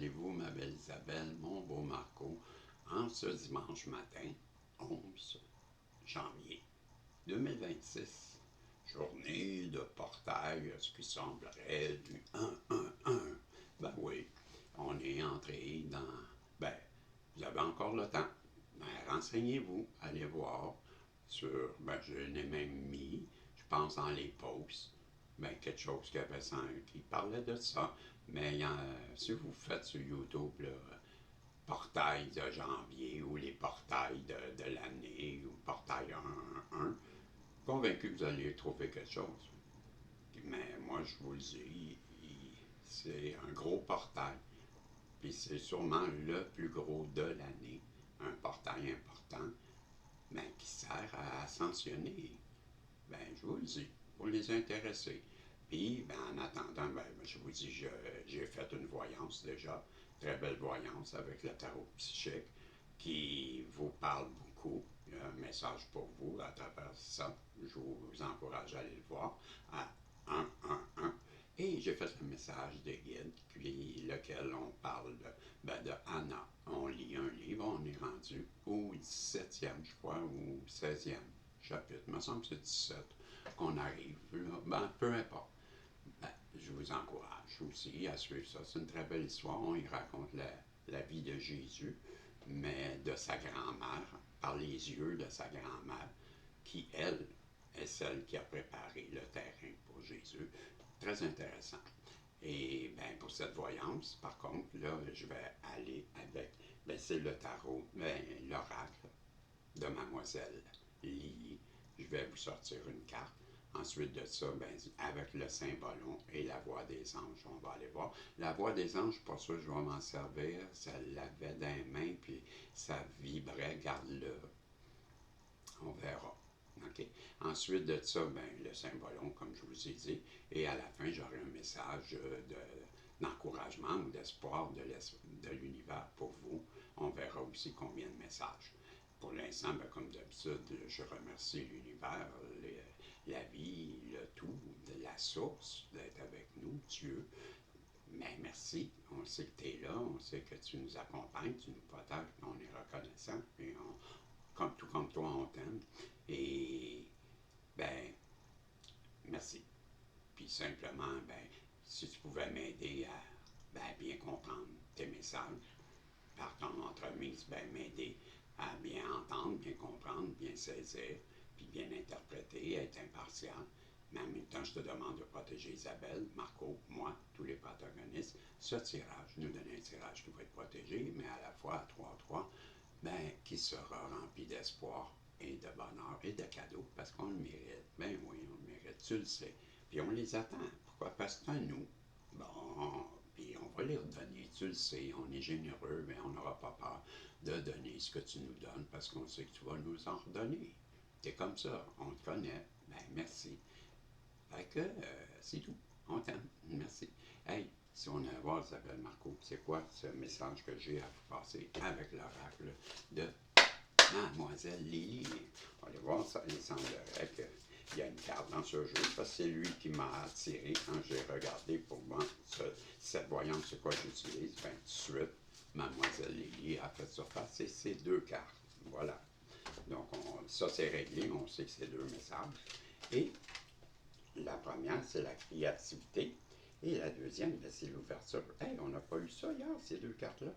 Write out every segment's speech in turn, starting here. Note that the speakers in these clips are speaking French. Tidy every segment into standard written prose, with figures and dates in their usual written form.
allez-vous, ma belle Isabelle, mon beau Marco, en ce dimanche matin, 11 janvier 2026, journée de portail, ce qui semblerait du 1-1-1. Ben oui, on est entré dans... Ben, vous avez encore le temps. Ben, renseignez-vous, allez voir sur... Ben, je l'ai même mis, je pense, dans les posts. Ben, quelque chose qui parlait de ça. Mais si vous faites sur YouTube, là, portail de janvier ou les portails de l'année ou portail 1-1, convaincu que vous allez trouver quelque chose. Mais moi, je vous le dis, c'est un gros portail. Puis c'est sûrement le plus gros de l'année. Un portail important, mais qui sert à ascensionner. Ben, je vous le dis, pour les intéressés. Puis, ben, en attendant, ben, je vous dis, j'ai fait une voyance déjà, très belle voyance avec le tarot psychique, qui vous parle beaucoup. Il y a un message pour vous à travers ça. Je vous encourage à aller le voir à 111. Et j'ai fait un message de guide, puis lequel on parle de Anna. On lit un livre, on est rendu au 17e, je crois, ou 16e chapitre. Il me semble que c'est 17 qu'on arrive. Là. Ben, peu importe. Ben, je vous encourage aussi à suivre ça. C'est une très belle histoire. On y raconte la vie de Jésus, mais de sa grand-mère, par les yeux de sa grand-mère, qui, elle, est celle qui a préparé le terrain pour Jésus. Très intéressant. Et bien, pour cette voyance, par contre, là, je vais aller avec, ben, c'est le tarot, ben, l'oracle de Mademoiselle Lily. Je vais vous sortir une carte. Ensuite de ça, ben, avec le Saint-Ballon et la voix des anges, on va aller voir. La voix des anges, pas sûr que je vais m'en servir. Ça l'avait dans les mains, puis ça vibrait. Garde-le. On verra. OK. Ensuite de ça, ben, le Saint-Ballon, comme je vous ai dit. Et à la fin, j'aurai un message d'encouragement ou d'espoir de l'univers pour vous. On verra aussi combien de messages. Pour l'instant, ben, comme d'habitude, je remercie l'univers, la vie, le tout, la source d'être avec nous, Dieu. Mais merci, on sait que tu es là, on sait que tu nous accompagnes, tu nous protèges, on est reconnaissant, et tout comme toi, on t'aime. Et, ben, merci. Puis simplement, ben, si tu pouvais m'aider à bien comprendre tes messages, par ton entremise, ben, m'aider à bien entendre, bien comprendre, bien saisir, puis bien interpréter, être impartial. Mais en même temps, je te demande de protéger Isabelle, Marco, moi, tous les protagonistes. Ce tirage, nous donner un tirage qui va être protégé, mais à la fois à 3-3, ben, qui sera rempli d'espoir et de bonheur et de cadeaux, parce qu'on le mérite. Ben oui, on le mérite, tu le sais. Puis on les attend. Pourquoi? Parce que c'est à nous. Bon, puis on va les redonner, tu le sais, on est généreux, mais on n'aura pas peur de donner ce que tu nous donnes parce qu'on sait que tu vas nous en redonner. T'es comme ça, on te connaît, ben merci. Fait que c'est tout, on t'aime, merci. Hey, si on a à voir Isabelle Marco, c'est quoi ce message que j'ai à vous passer avec l'oracle de Mademoiselle Lily? On va aller voir ça, il semblerait qu'il y a une carte dans ce jeu, parce que c'est lui qui m'a attiré quand j'ai regardé pour moi cette voyance, c'est quoi j'utilise. Ben, tout de suite, Mademoiselle Lily a fait surface, c'est ces deux cartes. Voilà. Donc, ça c'est réglé, on sait que c'est deux messages. Et la première, c'est la créativité. Et la deuxième, ben, c'est l'ouverture. Hey, on n'a pas eu ça hier, ces deux cartes-là.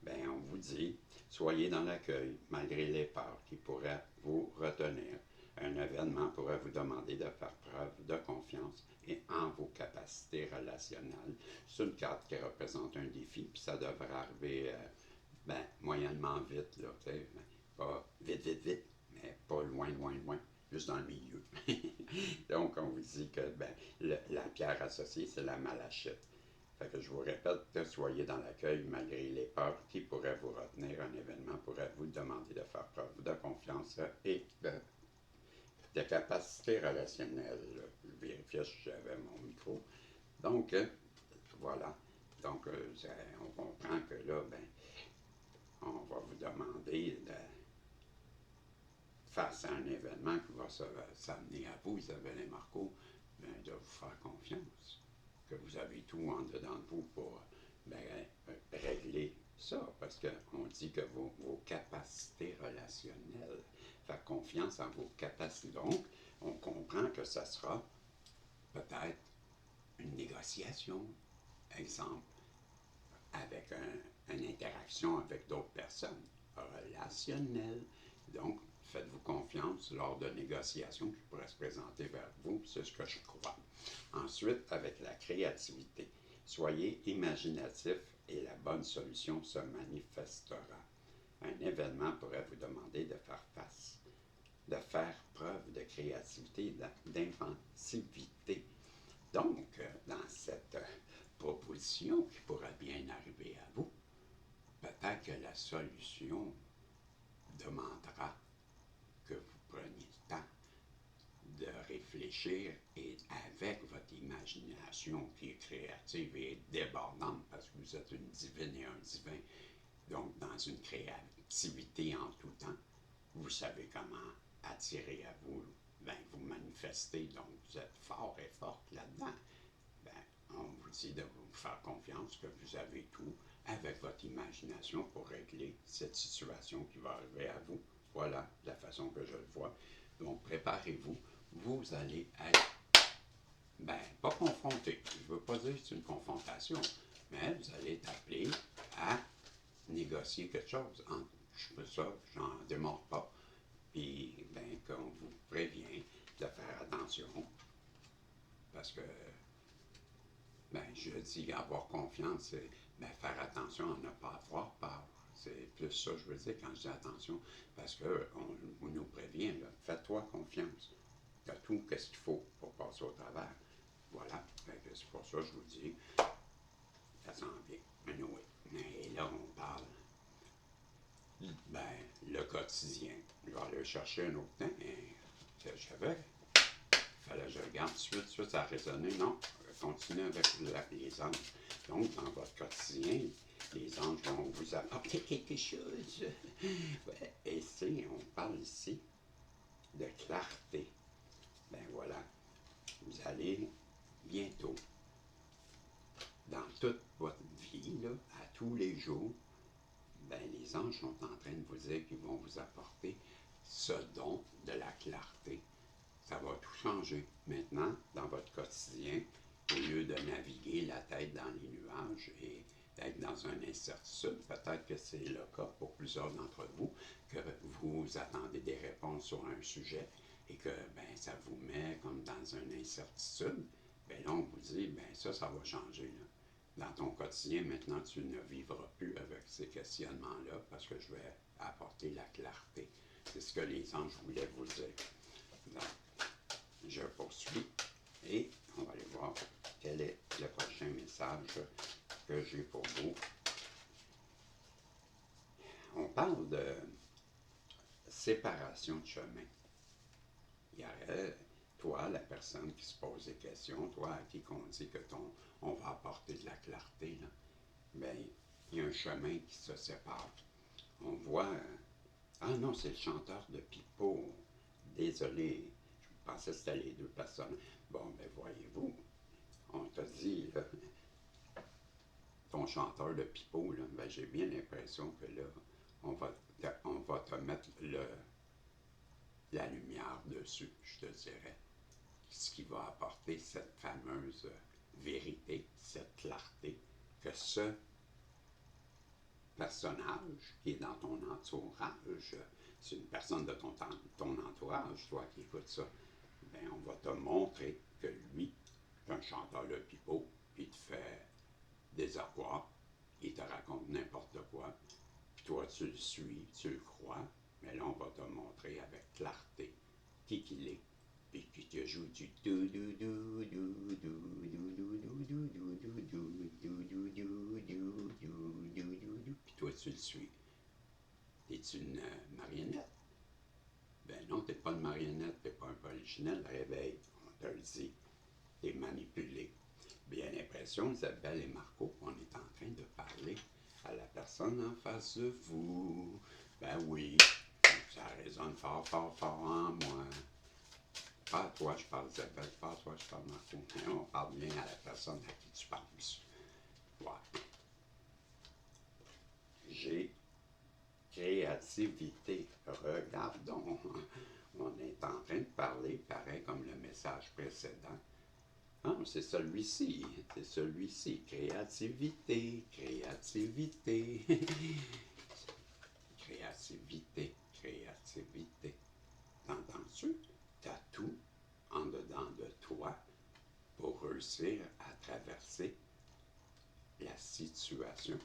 Ben, on vous dit, soyez dans l'accueil, malgré les peurs qui pourraient vous retenir. Un événement pourrait vous demander de faire preuve de confiance et en vos capacités relationnelles. C'est une carte qui représente un défi, puis ça devrait arriver moyennement vite, là, pas vite, vite, vite, mais pas loin, loin, loin, juste dans le milieu. Donc, on vous dit que la pierre associée, c'est la malachite. Fait que je vous répète, soyez dans l'accueil malgré les peurs qui pourraient vous retenir. Un événement pourrait vous demander de faire preuve de confiance et de capacité relationnelle. Je vérifiais si j'avais mon micro. Donc, voilà. Donc, on comprend que là, on va vous demander face à un événement qui va s'amener à vous, Isabelle et Marco, de vous faire confiance. Que vous avez tout en dedans de vous pour parce qu'on dit que vos capacités relationnelles, faire confiance en vos capacités. Donc, on comprend que ça sera peut-être une négociation, exemple, avec une interaction avec d'autres personnes, relationnelle. Donc, faites-vous confiance lors de négociations qui pourraient se présenter vers vous, c'est ce que je crois. Ensuite, avec la créativité, soyez imaginatif et la bonne solution se manifestera. Un événement pourrait vous demander de faire preuve de créativité, d'inventivité. Donc, dans cette proposition qui pourrait bien arriver à vous, peut-être que la solution demandera que vous preniez le temps de réfléchir et avec votre imagination qui est créative et débordante, parce que vous êtes une divine et un divin, donc dans une créativité en tout temps, vous savez comment attirer à vous, vous manifestez, donc vous êtes fort et forte là-dedans. On vous dit de vous faire confiance que vous avez tout avec votre imagination pour régler cette situation qui va arriver à vous. Voilà la façon que je le vois. Donc, préparez-vous. Vous allez être, pas confronté. Je ne veux pas dire que c'est une confrontation, mais vous allez être appelé à négocier quelque chose. Je fais ça, j'en démords pas. Puis, qu'on vous prévient de faire attention. Parce que, je dis avoir confiance, c'est faire attention à ne pas avoir peur. C'est plus ça, je veux dire, quand je dis attention, parce qu'on nous prévient, là, fais-toi confiance. Tu as tout ce qu'il faut pour passer au travers. Voilà, c'est pour ça que je vous dis, ça s'en vient. Anyway. Et là, on parle, le quotidien. Je vais aller chercher un autre temps, que j'avais. Il fallait que je regarde tout de suite, ça a résonné. Non, continuez avec les anges. Donc, dans votre quotidien, les anges vont vous apporter quelque chose. Ouais, et on parle ici de clarté. Voilà, vous allez bientôt, dans toute votre vie, là, à tous les jours, les anges sont en train de vous dire qu'ils vont vous apporter ce don de la clarté. Ça va tout changer. Maintenant, dans votre quotidien, au lieu de naviguer la tête dans les nuages et d'être dans une incertitude, peut-être que c'est le cas pour plusieurs d'entre vous, que vous attendez des réponses sur un sujet et que ça vous met comme dans une incertitude. Là, on vous dit, ça va changer. Là. Dans ton quotidien, maintenant, tu ne vivras plus avec ces questionnements-là parce que je vais apporter la clarté. C'est ce que les anges voulaient vous dire. Donc, je poursuis et on va aller voir quel est le prochain message que j'ai pour vous. On parle de séparation de chemin. Il y aurait, toi, la personne qui se pose des questions, toi à qui on dit que on va apporter de la clarté, là, il y a un chemin qui se sépare. On voit, ah non, c'est le chanteur de Pipeau. Désolé, je pensais que c'était les deux personnes. Bon, voyez-vous, on t'a dit, là, ton chanteur de Pipeau, là, j'ai bien l'impression que là, on va te mettre la lumière dessus, je te dirais. Ce qui va apporter cette fameuse vérité, cette clarté, que ce personnage qui est dans ton entourage, c'est une personne de ton entourage, toi qui écoutes ça, on va te montrer que lui, est un chanteur de pipeau, il te fait des avoirs, il te raconte n'importe quoi, puis toi tu le suis, tu le crois, mais là on va te montrer avec clarté qui qu'il est, puis qui te joue du dou dou dou dou dou dou dou dou dou dou dou dou dou, puis toi tu le suis. Es-tu une marionnette? Non, t'es pas une marionnette, t'es pas un polichinelle, réveille, on te le dit, t'es manipulé. Bien l'impression, Isabelle et Marco, on est en train de parler à la personne en face de vous. Oui, ça résonne fort, fort, fort en moi. Pas à toi, je parle Isabelle, pas à toi, je parle Marco. Mais on parle bien à la personne à qui tu penses. Ouais. J'ai créativité. Regardons. On est en train de parler, pareil comme le message précédent. Ah, c'est celui-ci. C'est celui-ci. Créativité, créativité. Créativité, créativité. T'entends-tu? T'as tout en dedans de toi pour réussir à traverser la situation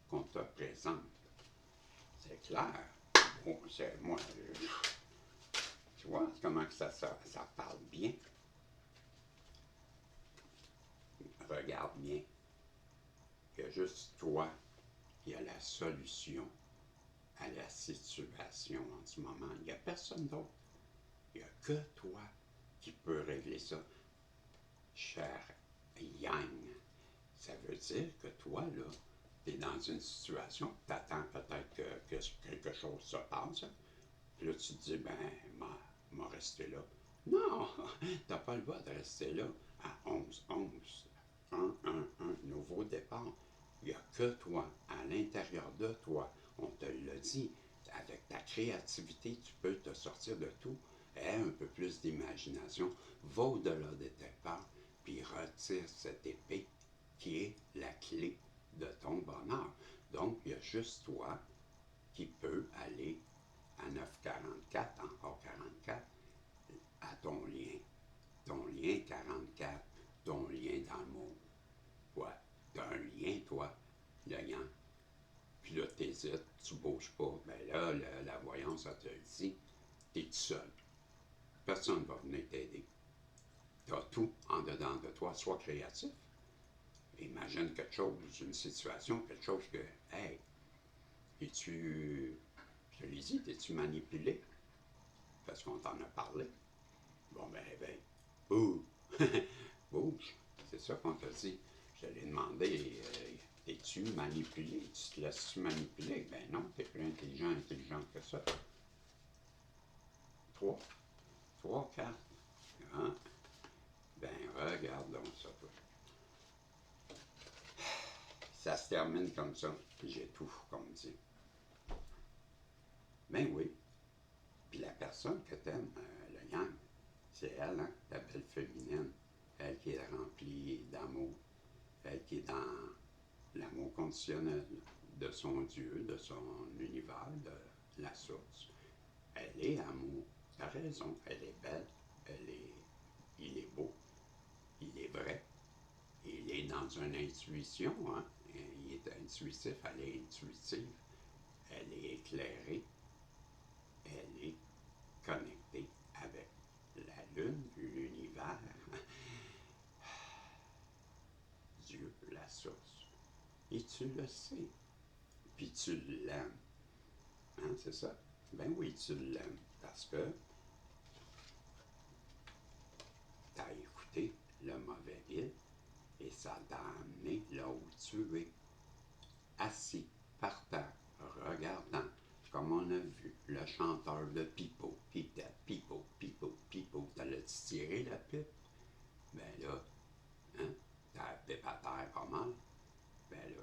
qu'on te présente. C'est clair. Bon, c'est moi. Tu vois comment que ça parle bien? Regarde bien. Il y a juste toi qui a la solution à la situation en ce moment. Il n'y a personne d'autre. Il n'y a que toi qui peux régler ça. Cher Yang, ça veut dire que toi, là, tu es dans une situation, tu attends peut-être que quelque chose se passe. Puis là, tu te dis, ben, m'a resté là. Non, tu n'as pas le droit de rester là à 11-11. 1-1-1, nouveau départ. Il n'y a que toi, à l'intérieur de toi. On te l'a dit, avec ta créativité, tu peux te sortir de tout. Aie un peu plus d'imagination, va au-delà de tes peurs, puis retire cette épée qui est la clé de ton bonheur. Donc, il y a juste toi qui peux aller à 944, encore 44, à ton lien. Ton lien 44, ton lien d'amour. Ouais, tu as un lien, toi, le lien. Puis là, tu hésites, tu ne bouges pas. Ben là, la voyance, ça te le dit, tu es tout seul. Personne ne va venir t'aider. Tu as tout en dedans de toi, sois créatif. Imagine quelque chose, une situation, quelque chose que, hey, es-tu, je te l'ai dit, es-tu manipulé? Parce qu'on t'en a parlé. Bon, ben, bouge. Bouge. C'est ça qu'on t'a dit. Je l'ai demandé, es-tu manipulé? Tu te laisses-tu manipuler? Ben non, tu es plus intelligent que ça. 3, 4. Hein? Ben, regardons ça, toi. Ça se termine comme ça. J'ai tout, comme dit. Ben oui. Puis la personne que t'aimes, le yang, c'est elle, hein, la belle féminine. Elle qui est remplie d'amour. Elle qui est dans l'amour conditionnel de son Dieu, de son univers, de la source. Elle est amour. T'as raison. Elle est belle. Il est beau. Il est vrai. Il est dans une intuition, hein. Il est intuitif, elle est intuitive. Elle est éclairée. Elle est connectée avec la Lune, l'univers, Dieu, la source. Et tu le sais. Puis tu l'aimes. Hein, c'est ça? Ben oui, tu l'aimes. Parce que tu as écouté le mauvais guide et ça t'a amené là où tu es. Assis par terre, regardant, comme on a vu, le chanteur de Pipo, qui était Pipo, t'allais-tu tirer la pipe? Ben là, hein, t'as la pipe à terre pas mal. Ben là,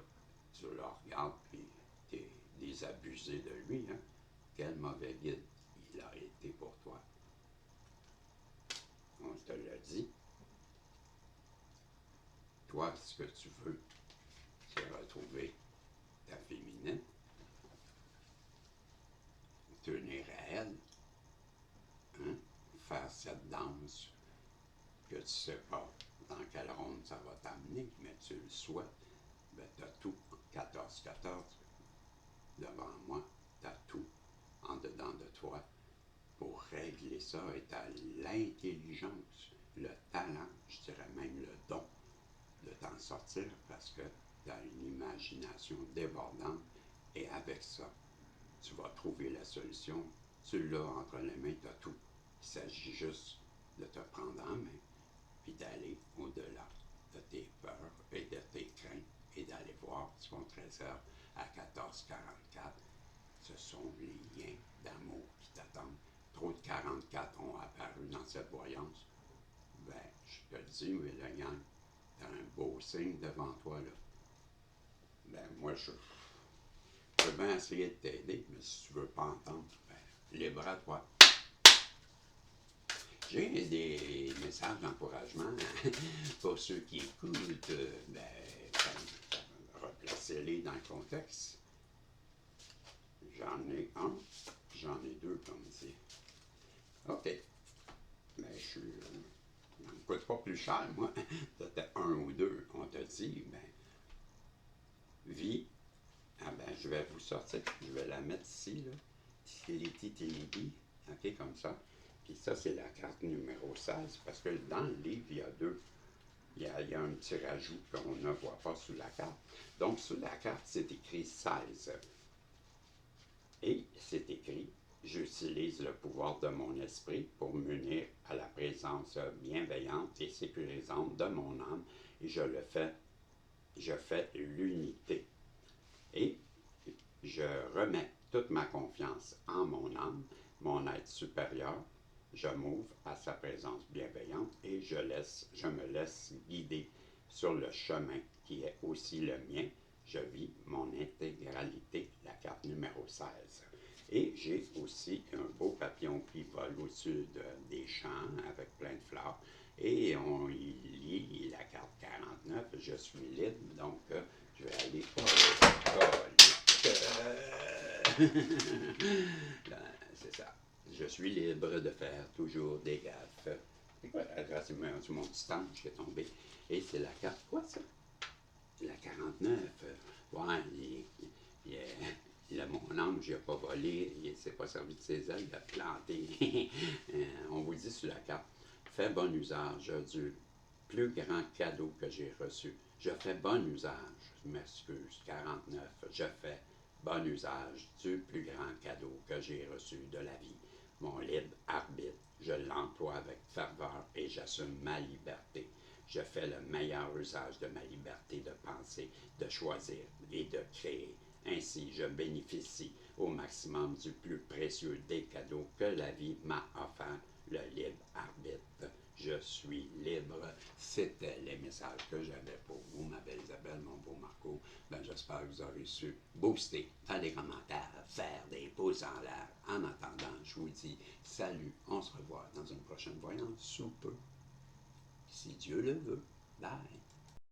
tu le regardes, puis t'es désabusé de lui, hein. Quel mauvais guide il a été pour toi. On te l'a dit. Toi, ce que tu veux, c'est retrouver ta féminine, tenir à elle, hein, faire cette danse que tu ne sais pas dans quelle ronde ça va t'amener, mais tu le souhaites. Ben, tu as tout, 14-14, devant moi, tu as tout en dedans de toi pour régler ça et tu as l'intelligence, le talent, je dirais même le don de t'en sortir parce que tu as une imagination débordante et avec ça, tu vas trouver la solution. Tu l'as entre les mains, tu as tout. Il s'agit juste de te prendre en main puis d'aller au-delà de tes peurs et de tes craintes et d'aller voir ce qu'on te réserve à 1444. Ce sont les liens d'amour qui t'attendent. Trop de 44 ont apparu dans cette voyance. Ben, je te le dis, mais le gang, t'as un beau signe devant toi, là. Ben, moi, je peux bien essayer de t'aider, mais si tu veux pas entendre, ben, libre à toi. J'ai des messages d'encouragement pour ceux qui écoutent, replacez-les dans le contexte. J'en ai un, j'en ai deux, comme dit. OK. Mais ça ne me coûte pas plus cher, moi. C'était un ou deux. On te dit, ben, vie. Ah ben, je vais vous sortir. Je vais la mettre ici, là. Tility. OK, comme ça. Puis ça, c'est la carte numéro 16, parce que dans le livre, il y a deux. Il y a un petit rajout qu'on ne voit pas sur la carte. Donc, sur la carte, c'est écrit 16. Et c'est écrit, j'utilise le pouvoir de mon esprit pour m'unir à la présence bienveillante et sécurisante de mon âme, et je fais l'unité. Et je remets toute ma confiance en mon âme, mon être supérieur. Je m'ouvre à sa présence bienveillante et je me laisse guider sur le chemin qui est aussi le mien. Je vis mon intégralité, la carte numéro 16. Et j'ai aussi un beau papillon qui vole au-dessus des champs avec plein de fleurs. Et on y lit la carte 49, je suis libre, donc je vais aller c'est ça. Je suis libre de faire toujours des gaffes. C'est quoi grâce à mon petit ange qui est tombé? Et c'est la carte, quoi ça? La 49. Ouais, mon ange n'a pas volé, il ne s'est pas servi de ses ailes, il a planté. On vous dit sur la carte, fais bon usage du plus grand cadeau que j'ai reçu. Je fais bon usage, je m'excuse, 49, je fais bon usage du plus grand cadeau que j'ai reçu de la vie. Mon libre arbitre, je l'emploie avec ferveur et j'assume ma liberté. Je fais le meilleur usage de ma liberté de penser, de choisir et de créer. Ainsi, je bénéficie au maximum du plus précieux des cadeaux que la vie m'a offert, le libre arbitre. Je suis libre. C'était les messages que j'avais pour vous, ma belle Isabelle, mon beau Marco. Ben, j'espère que vous aurez su booster, faire des commentaires, faire des pouces en l'air. En attendant, je vous dis salut. On se revoit dans une prochaine voyance sous peu. Si Dieu le veut. Bye.